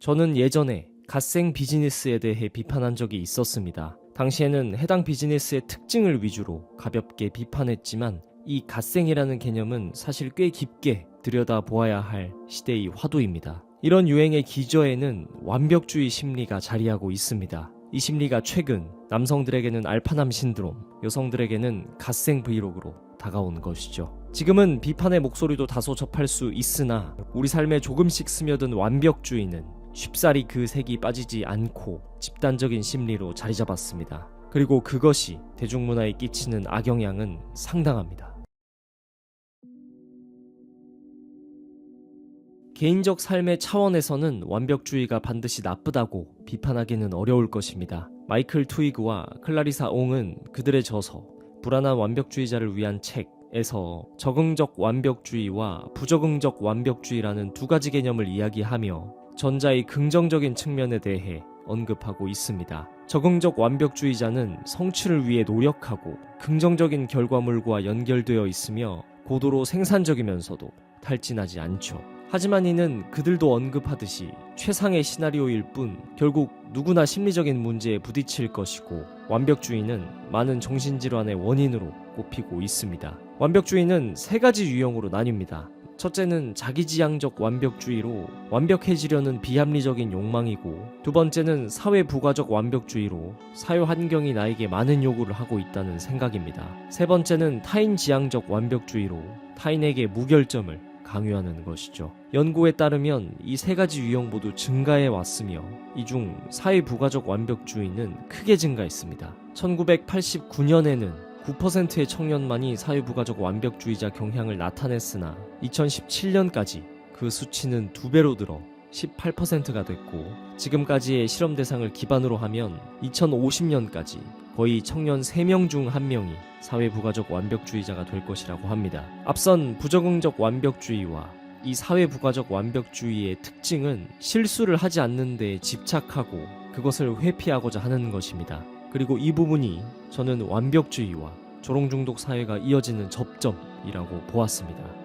저는 예전에 갓생 비즈니스에 대해 비판한 적이 있었습니다. 당시에는 해당 비즈니스의 특징을 위주로 가볍게 비판했지만 이 갓생이라는 개념은 사실 꽤 깊게 들여다보아야 할 시대의 화두입니다. 이런 유행의 기저에는 완벽주의 심리가 자리하고 있습니다. 이 심리가 최근 남성들에게는 알파남 신드롬, 여성들에게는 갓생 브이로그로 다가온 것이죠. 지금은 비판의 목소리도 다소 접할 수 있으나 우리 삶에 조금씩 스며든 완벽주의는 쉽사리 그 색이 빠지지 않고 집단적인 심리로 자리 잡았습니다. 그리고 그것이 대중문화에 끼치는 악영향은 상당합니다. 개인적 삶의 차원에서는 완벽주의가 반드시 나쁘다고 비판하기는 어려울 것입니다. 마이클 트위그와 클라리사 옹은 그들의 저서 불안한 완벽주의자를 위한 책에서 적응적 완벽주의와 부적응적 완벽주의라는 두 가지 개념을 이야기하며 전자의 긍정적인 측면에 대해 언급하고 있습니다. 적응적 완벽주의자는 성취를 위해 노력하고 긍정적인 결과물과 연결되어 있으며 고도로 생산적이면서도 탈진하지 않죠. 하지만 이는 그들도 언급하듯이 최상의 시나리오일 뿐 결국 누구나 심리적인 문제에 부딪힐 것이고 완벽주의는 많은 정신질환의 원인으로 꼽히고 있습니다. 완벽주의는 세 가지 유형으로 나뉩니다. 첫째는 자기지향적 완벽주의로 완벽해지려는 비합리적인 욕망이고, 두 번째는 사회부가적 완벽주의로 사회 환경이 나에게 많은 요구를 하고 있다는 생각입니다. 세 번째는 타인지향적 완벽주의로 타인에게 무결점을 강요하는 것이죠. 연구에 따르면 이 세 가지 유형 모두 증가해 왔으며 이 중 사회부가적 완벽주의는 크게 증가했습니다. 1989년에는 9%의 청년만이 사회부가적 완벽주의자 경향을 나타냈으나 2017년까지 그 수치는 2배로 늘어 18%가 됐고, 지금까지의 실험 대상을 기반으로 하면 2050년까지 거의 청년 3명 중 1명이 사회부가적 완벽주의자가 될 것이라고 합니다. 앞선 부적응적 완벽주의와 이 사회부가적 완벽주의의 특징은 실수를 하지 않는 데 집착하고 그것을 회피하고자 하는 것입니다. 그리고 이 부분이 저는 완벽주의와 조롱중독 사회가 이어지는 접점이라고 보았습니다.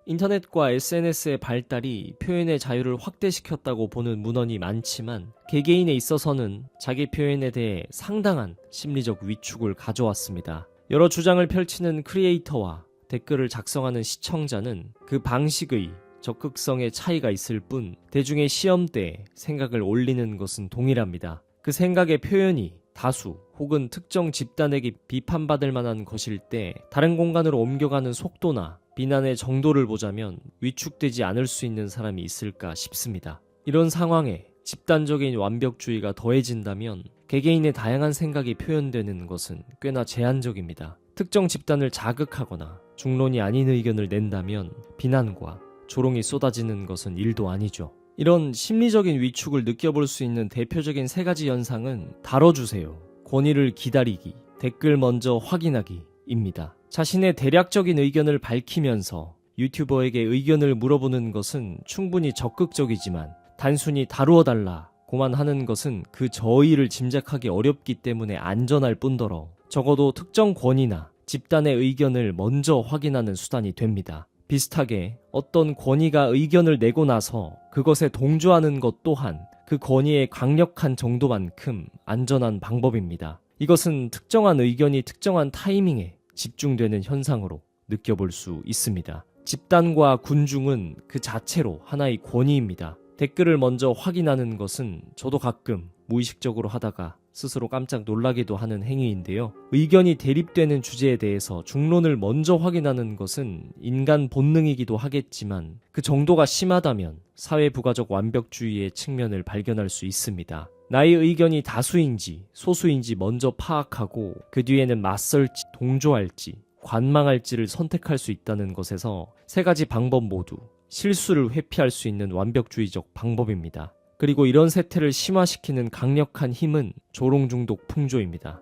인터넷과 SNS의 발달이 표현의 자유를 확대시켰다고 보는 문헌이 많지만 개개인에 있어서는 자기 표현에 대해 상당한 심리적 위축을 가져왔습니다. 여러 주장을 펼치는 크리에이터와 댓글을 작성하는 시청자는 그 방식의 적극성의 차이가 있을 뿐 대중의 시험대에 생각을 올리는 것은 동일합니다. 그 생각의 표현이 다수 혹은 특정 집단에게 비판받을 만한 것일 때 다른 공간으로 옮겨가는 속도나 비난의 정도를 보자면 위축되지 않을 수 있는 사람이 있을까 싶습니다. 이런 상황에 집단적인 완벽주의가 더해진다면 개개인의 다양한 생각이 표현되는 것은 꽤나 제한적입니다. 특정 집단을 자극하거나 중론이 아닌 의견을 낸다면 비난과 조롱이 쏟아지는 것은 일도 아니죠. 이런 심리적인 위축을 느껴볼 수 있는 대표적인 3가지 현상은 다뤄주세요, 권위를 기다리기, 댓글 먼저 확인하기입니다. 자신의 대략적인 의견을 밝히면서 유튜버에게 의견을 물어보는 것은 충분히 적극적이지만 단순히 다루어달라고만 하는 것은 그 저의를 짐작하기 어렵기 때문에 안전할 뿐더러 적어도 특정 권위나 집단의 의견을 먼저 확인하는 수단이 됩니다. 비슷하게 어떤 권위가 의견을 내고 나서 그것에 동조하는 것 또한 그 권위의 강력한 정도만큼 안전한 방법입니다. 이것은 특정한 의견이 특정한 타이밍에 집중되는 현상으로 느껴볼 수 있습니다. 집단과 군중은 그 자체로 하나의 권위입니다. 댓글을 먼저 확인하는 것은 저도 가끔 무의식적으로 하다가 스스로 깜짝 놀라기도 하는 행위인데요. 의견이 대립되는 주제에 대해서 중론을 먼저 확인하는 것은 인간 본능이기도 하겠지만 그 정도가 심하다면 사회부가적 완벽주의의 측면을 발견할 수 있습니다. 나의 의견이 다수인지 소수인지 먼저 파악하고 그 뒤에는 맞설지 동조할지 관망할지를 선택할 수 있다는 것에서 3가지 방법 모두 실수를 회피할 수 있는 완벽주의적 방법입니다. 그리고 이런 세태를 심화시키는 강력한 힘은 조롱중독 풍조입니다.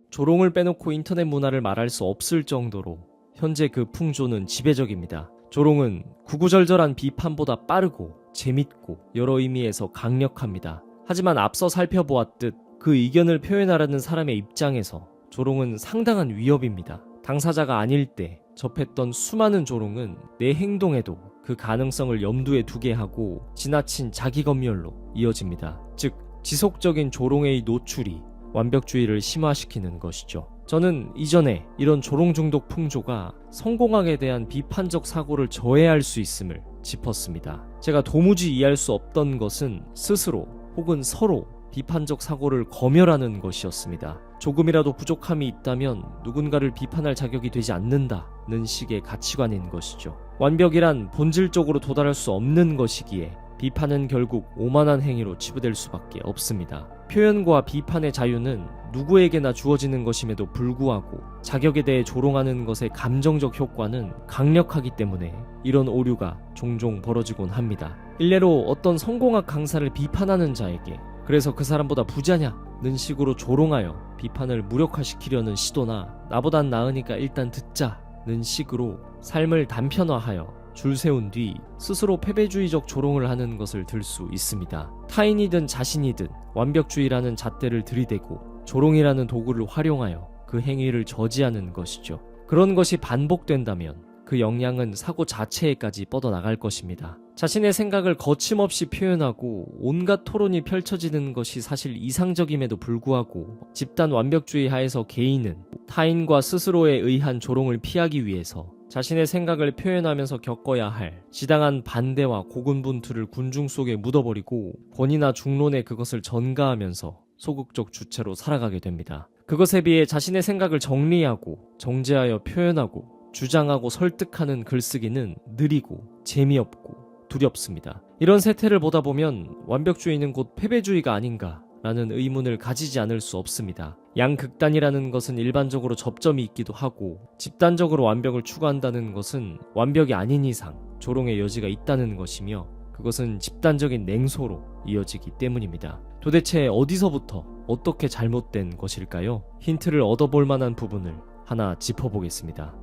조롱을 빼놓고 인터넷 문화를 말할 수 없을 정도로 현재 그 풍조는 지배적입니다. 조롱은 구구절절한 비판보다 빠르고 재밌고 여러 의미에서 강력합니다. 하지만 앞서 살펴보았듯 그 의견을 표현하려는 사람의 입장에서 조롱은 상당한 위협입니다. 당사자가 아닐 때 접했던 수많은 조롱은 내 행동에도 그 가능성을 염두에 두게 하고 지나친 자기검열로 이어집니다. 즉, 지속적인 조롱의 노출이 완벽주의를 심화시키는 것이죠. 저는 이전에 이런 조롱 중독 풍조가 성공학에 대한 비판적 사고를 저해할 수 있음을 짚었습니다. 제가 도무지 이해할 수 없던 것은 스스로 혹은 서로 비판적 사고를 검열하는 것이었습니다. 조금이라도 부족함이 있다면 누군가를 비판할 자격이 되지 않는다는 식의 가치관인 것이죠. 완벽이란 본질적으로 도달할 수 없는 것이기에 비판은 결국 오만한 행위로 치부될 수밖에 없습니다. 표현과 비판의 자유는 누구에게나 주어지는 것임에도 불구하고 자격에 대해 조롱하는 것의 감정적 효과는 강력하기 때문에 이런 오류가 종종 벌어지곤 합니다. 일례로 어떤 성공학 강사를 비판하는 자에게 그래서 그 사람보다 부자냐는 식으로 조롱하여 비판을 무력화시키려는 시도나 나보단 나으니까 일단 듣자는 식으로 삶을 단편화하여 줄 세운 뒤 스스로 패배주의적 조롱을 하는 것을 들 수 있습니다. 타인이든 자신이든 완벽주의라는 잣대를 들이대고 조롱이라는 도구를 활용하여 그 행위를 저지하는 것이죠. 그런 것이 반복된다면 그 영향은 사고 자체에까지 뻗어나갈 것입니다. 자신의 생각을 거침없이 표현하고 온갖 토론이 펼쳐지는 것이 사실 이상적임에도 불구하고 집단 완벽주의 하에서 개인은 타인과 스스로에 의한 조롱을 피하기 위해서 자신의 생각을 표현하면서 겪어야 할 지당한 반대와 고군분투를 군중 속에 묻어버리고 권위나 중론에 그것을 전가하면서 소극적 주체로 살아가게 됩니다. 그것에 비해 자신의 생각을 정리하고 정제하여 표현하고 주장하고 설득하는 글쓰기는 느리고 재미없고 두렵습니다. 이런 세태를 보다 보면 완벽주의는 곧 패배주의가 아닌가 라는 의문을 가지지 않을 수 없습니다. 양극단이라는 것은 일반적으로 접점이 있기도 하고 집단적으로 완벽을 추구한다는 것은 완벽이 아닌 이상 조롱의 여지가 있다는 것이며 그것은 집단적인 냉소로 이어지기 때문입니다. 도대체 어디서부터 어떻게 잘못된 것일까요? 힌트를 얻어볼 만한 부분을 하나 짚어보겠습니다.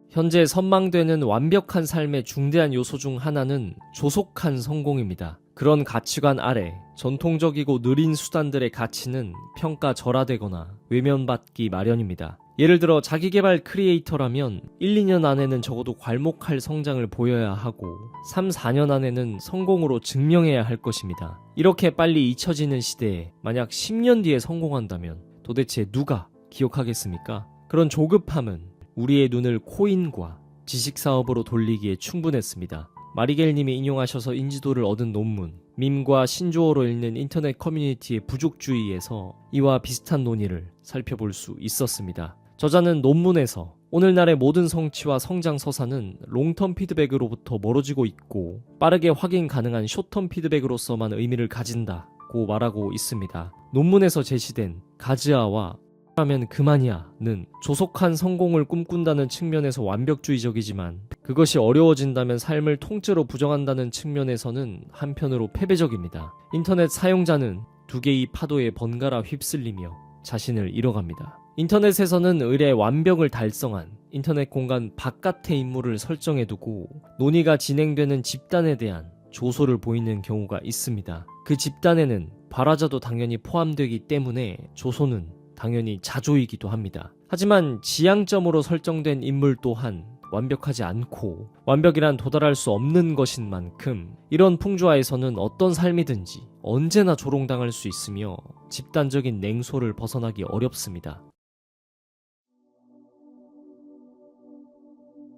현재 선망되는 완벽한 삶의 중대한 요소 중 하나는 조속한 성공입니다. 그런 가치관 아래 전통적이고 느린 수단들의 가치는 평가절하되거나 외면받기 마련입니다. 예를 들어 자기개발 크리에이터라면 1, 2년 안에는 적어도 괄목할 성장을 보여야 하고 3, 4년 안에는 성공으로 증명해야 할 것입니다. 이렇게 빨리 잊혀지는 시대에 만약 10년 뒤에 성공한다면 도대체 누가 기억하겠습니까? 그런 조급함은 우리의 눈을 코인과 지식사업으로 돌리기에 충분했습니다. 마리겔님이 인용하셔서 인지도를 얻은 논문, 밈과 신조어로 읽는 인터넷 커뮤니티의 부족주의에서 이와 비슷한 논의를 살펴볼 수 있었습니다. 저자는 논문에서 오늘날의 모든 성취와 성장 서사는 롱텀 피드백으로부터 멀어지고 있고 빠르게 확인 가능한 숏텀 피드백으로서만 의미를 가진다고 말하고 있습니다. 논문에서 제시된 가즈아와 하면 그만이야는 조속한 성공을 꿈꾼다는 측면에서 완벽주의적이지만 그것이 어려워진다면 삶을 통째로 부정한다는 측면에서는 한편으로 패배적입니다. 인터넷 사용자는 두 개의 파도에 번갈아 휩쓸리며 자신을 잃어갑니다. 인터넷에서는 의뢰 완벽을 달성한 인터넷 공간 바깥의 인물을 설정해두고 논의가 진행되는 집단에 대한 조소를 보이는 경우가 있습니다. 그 집단에는 발화자도 당연히 포함되기 때문에 조소는 당연히 자조이기도 합니다. 하지만 지향점으로 설정된 인물 또한 완벽하지 않고 완벽이란 도달할 수 없는 것인 만큼 이런 풍조화에서는 어떤 삶이든지 언제나 조롱당할 수 있으며 집단적인 냉소를 벗어나기 어렵습니다.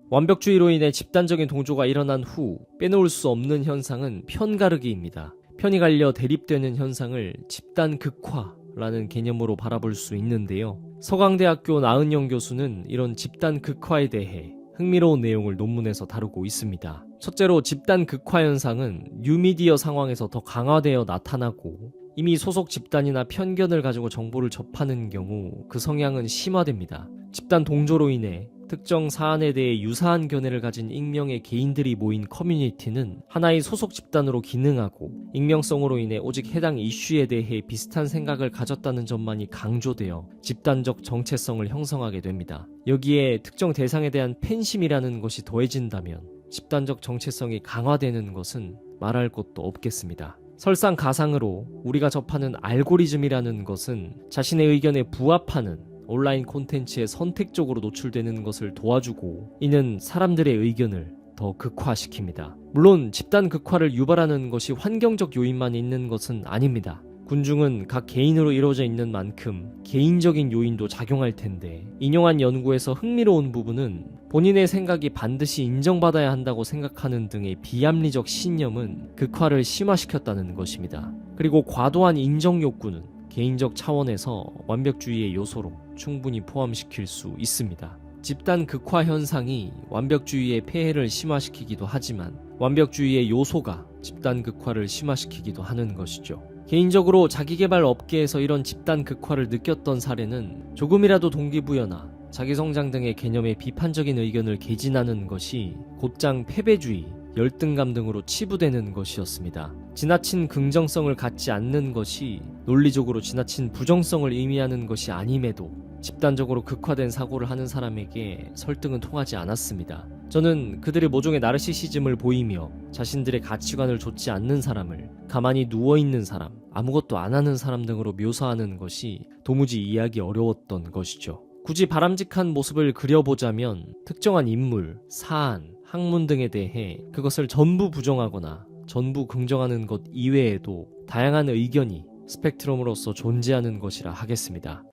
완벽주의로 인해 집단적인 동조가 일어난 후 빼놓을 수 없는 현상은 편가르기입니다. 편이 갈려 대립되는 현상을 집단 극화라는 개념으로 바라볼 수 있는데요. 서강대학교 나은영 교수는 이런 집단 극화에 대해 흥미로운 내용을 논문에서 다루고 있습니다. 첫째로 집단 극화 현상은 뉴미디어 상황에서 더 강화되어 나타나고 이미 소속 집단이나 편견을 가지고 정보를 접하는 경우 그 성향은 심화됩니다. 집단 동조로 인해 특정 사안에 대해 유사한 견해를 가진 익명의 개인들이 모인 커뮤니티는 하나의 소속 집단으로 기능하고 익명성으로 인해 오직 해당 이슈에 대해 비슷한 생각을 가졌다는 점만이 강조되어 집단적 정체성을 형성하게 됩니다. 여기에 특정 대상에 대한 팬심이라는 것이 더해진다면 집단적 정체성이 강화되는 것은 말할 것도 없겠습니다. 설상가상으로 우리가 접하는 알고리즘이라는 것은 자신의 의견에 부합하는 온라인 콘텐츠에 선택적으로 노출되는 것을 도와주고, 이는 사람들의 의견을 더 극화시킵니다. 물론 집단 극화를 유발하는 것이 환경적 요인만 있는 것은 아닙니다. 군중은 각 개인으로 이루어져 있는 만큼 개인적인 요인도 작용할 텐데, 인용한 연구에서 흥미로운 부분은 본인의 생각이 반드시 인정받아야 한다고 생각하는 등의 비합리적 신념은 극화를 심화시켰다는 것입니다. 그리고 과도한 인정 욕구는 개인적 차원에서 완벽주의의 요소로 충분히 포함시킬 수 있습니다. 집단 극화 현상이 완벽주의의 폐해를 심화시키기도 하지만 완벽주의의 요소가 집단 극화를 심화시키기도 하는 것이죠. 개인적으로 자기개발 업계에서 이런 집단 극화를 느꼈던 사례는 조금이라도 동기부여나 자기성장 등의 개념에 비판적인 의견을 개진하는 것이 곧장 패배주의, 열등감 등으로 치부되는 것이었습니다. 지나친 긍정성을 갖지 않는 것이 논리적으로 지나친 부정성을 의미하는 것이 아님에도 집단적으로 극화된 사고를 하는 사람에게 설득은 통하지 않았습니다. 저는 그들의 모종의 나르시시즘을 보이며 자신들의 가치관을 좇지 않는 사람을 가만히 누워있는 사람, 아무것도 안 하는 사람 등으로 묘사하는 것이 도무지 이해하기 어려웠던 것이죠. 굳이 바람직한 모습을 그려보자면 특정한 인물, 사안, 학문 등에 대해 그것을 전부 부정하거나 전부 긍정하는 것 이외에도 다양한 의견이 스펙트럼으로서 존재하는 것이라 하겠습니다.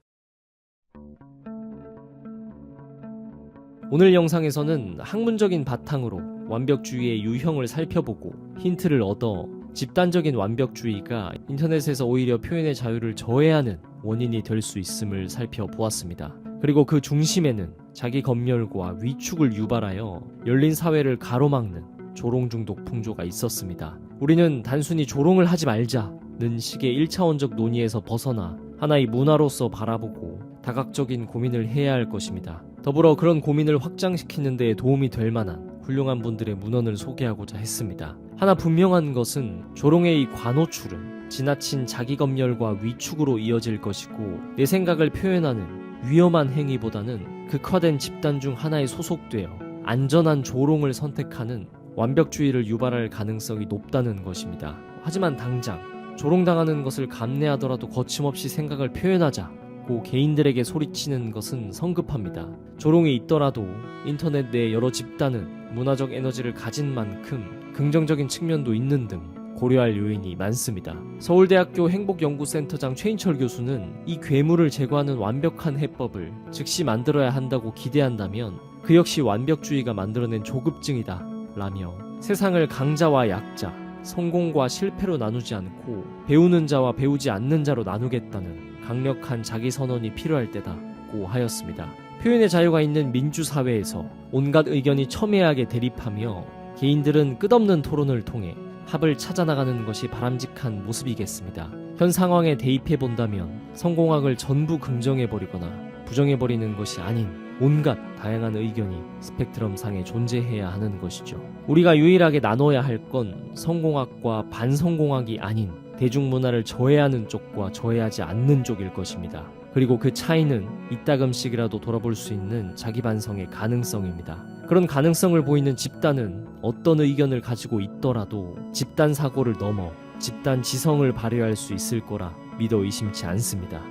오늘 영상에서는 학문적인 바탕으로 완벽주의의 유형을 살펴보고 힌트를 얻어 집단적인 완벽주의가 인터넷에서 오히려 표현의 자유를 저해하는 원인이 될 수 있음을 살펴보았습니다. 그리고 그 중심에는 자기 검열과 위축을 유발하여 열린 사회를 가로막는 조롱 중독 풍조가 있었습니다. 우리는 단순히 조롱을 하지 말자는 식의 1차원적 논의에서 벗어나 하나의 문화로서 바라보고 다각적인 고민을 해야 할 것입니다. 더불어 그런 고민을 확장시키는 데 도움이 될 만한 훌륭한 분들의 문헌을 소개하고자 했습니다. 하나 분명한 것은 조롱의 이 관호출은 지나친 자기검열과 위축으로 이어질 것이고, 내 생각을 표현하는 위험한 행위보다는 극화된 집단 중 하나에 소속되어 안전한 조롱을 선택하는 완벽주의를 유발할 가능성이 높다는 것입니다. 하지만 당장 조롱당하는 것을 감내하더라도 거침없이 생각을 표현하자고 개인들에게 소리치는 것은 성급합니다. 조롱이 있더라도 인터넷 내 여러 집단은 문화적 에너지를 가진 만큼 긍정적인 측면도 있는 등 고려할 요인이 많습니다. 서울대학교 행복연구센터장 최인철 교수는 이 괴물을 제거하는 완벽한 해법을 즉시 만들어야 한다고 기대한다면 그 역시 완벽주의가 만들어낸 조급증이다 라며 세상을 강자와 약자, 성공과 실패로 나누지 않고 배우는 자와 배우지 않는 자로 나누겠다는 강력한 자기선언이 필요할 때다고 하였습니다. 표현의 자유가 있는 민주사회에서 온갖 의견이 첨예하게 대립하며 개인들은 끝없는 토론을 통해 합을 찾아나가는 것이 바람직한 모습이겠습니다. 현 상황에 대입해본다면 성공학을 전부 긍정해버리거나 부정해버리는 것이 아닌 온갖 다양한 의견이 스펙트럼 상에 존재해야 하는 것이죠. 우리가 유일하게 나눠야 할 건 성공학과 반성공학이 아닌 대중문화를 저해하는 쪽과 저해하지 않는 쪽일 것입니다. 그리고 그 차이는 이따금씩이라도 돌아볼 수 있는 자기반성의 가능성입니다. 그런 가능성을 보이는 집단은 어떤 의견을 가지고 있더라도 집단 사고를 넘어 집단 지성을 발휘할 수 있을 거라 믿어 의심치 않습니다.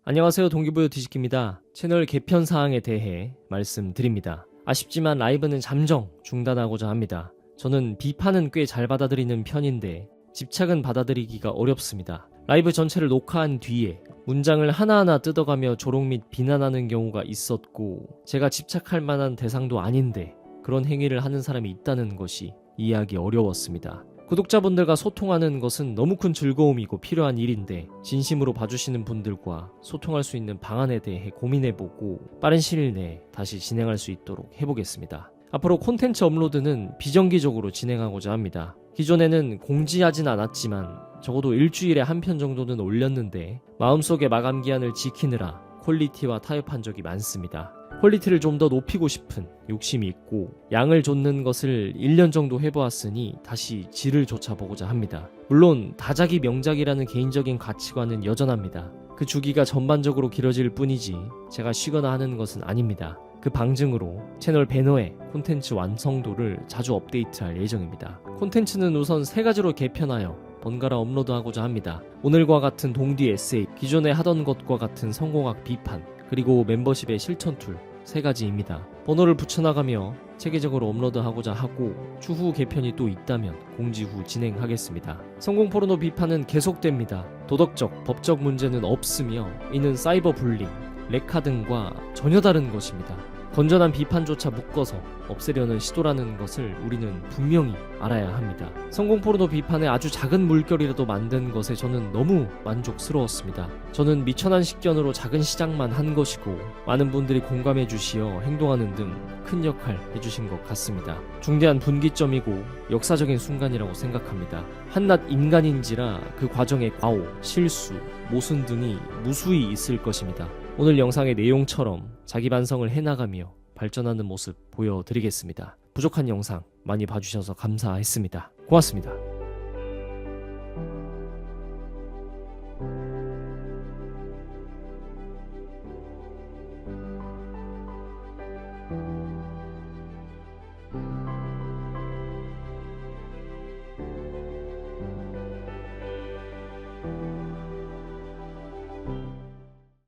안녕하세요. 동기부여 뒤집기입니다. 채널 개편 사항에 대해 말씀드립니다. 아쉽지만 라이브는 잠정 중단하고자 합니다. 저는 비판은 꽤 잘 받아들이는 편인데 집착은 받아들이기가 어렵습니다. 라이브 전체를 녹화한 뒤에 문장을 하나하나 뜯어가며 조롱 및 비난하는 경우가 있었고, 제가 집착할 만한 대상도 아닌데 그런 행위를 하는 사람이 있다는 것이 이해하기 어려웠습니다. 구독자분들과 소통하는 것은 너무 큰 즐거움이고 필요한 일인데 진심으로 봐주시는 분들과 소통할 수 있는 방안에 대해 고민해보고 빠른 시일 내에 다시 진행할 수 있도록 해보겠습니다. 앞으로 콘텐츠 업로드는 비정기적으로 진행하고자 합니다. 기존에는 공지하진 않았지만 적어도 일주일에 한 편 정도는 올렸는데 마음속의 마감 기한을 지키느라 퀄리티와 타협한 적이 많습니다. 퀄리티를 좀 더 높이고 싶은 욕심이 있고 양을 좇는 것을 1년 정도 해보았으니 다시 질을 좇아보고자 합니다. 물론 다작이 명작이라는 개인적인 가치관은 여전합니다. 그 주기가 전반적으로 길어질 뿐이지 제가 쉬거나 하는 것은 아닙니다. 그 방증으로 채널 배너의 콘텐츠 완성도를 자주 업데이트할 예정입니다. 콘텐츠는 우선 3가지로 개편하여 번갈아 업로드하고자 합니다. 오늘과 같은 동디 에세이, 기존에 하던 것과 같은 성공학 비판, 그리고 멤버십의 실천 툴 3가지입니다. 번호를 붙여나가며 체계적으로 업로드하고자 하고 추후 개편이 또 있다면 공지 후 진행하겠습니다. 성공 포르노 비판은 계속됩니다. 도덕적, 법적 문제는 없으며 이는 사이버 불링, 레카 등과 전혀 다른 것입니다. 건전한 비판조차 묶어서 없애려는 시도라는 것을 우리는 분명히 알아야 합니다. 성공 포르노 비판에 아주 작은 물결이라도 만든 것에 저는 너무 만족스러웠습니다. 저는 미천한 식견으로 작은 시작만 한 것이고 많은 분들이 공감해 주시어 행동하는 등 큰 역할 해주신 것 같습니다. 중대한 분기점이고 역사적인 순간이라고 생각합니다. 한낱 인간인지라 그 과정에 과오, 실수, 모순 등이 무수히 있을 것입니다. 오늘 영상의 내용처럼 자기 반성을 해나가며 발전하는 모습 보여드리겠습니다. 부족한 영상 많이 봐주셔서 감사했습니다. 고맙습니다.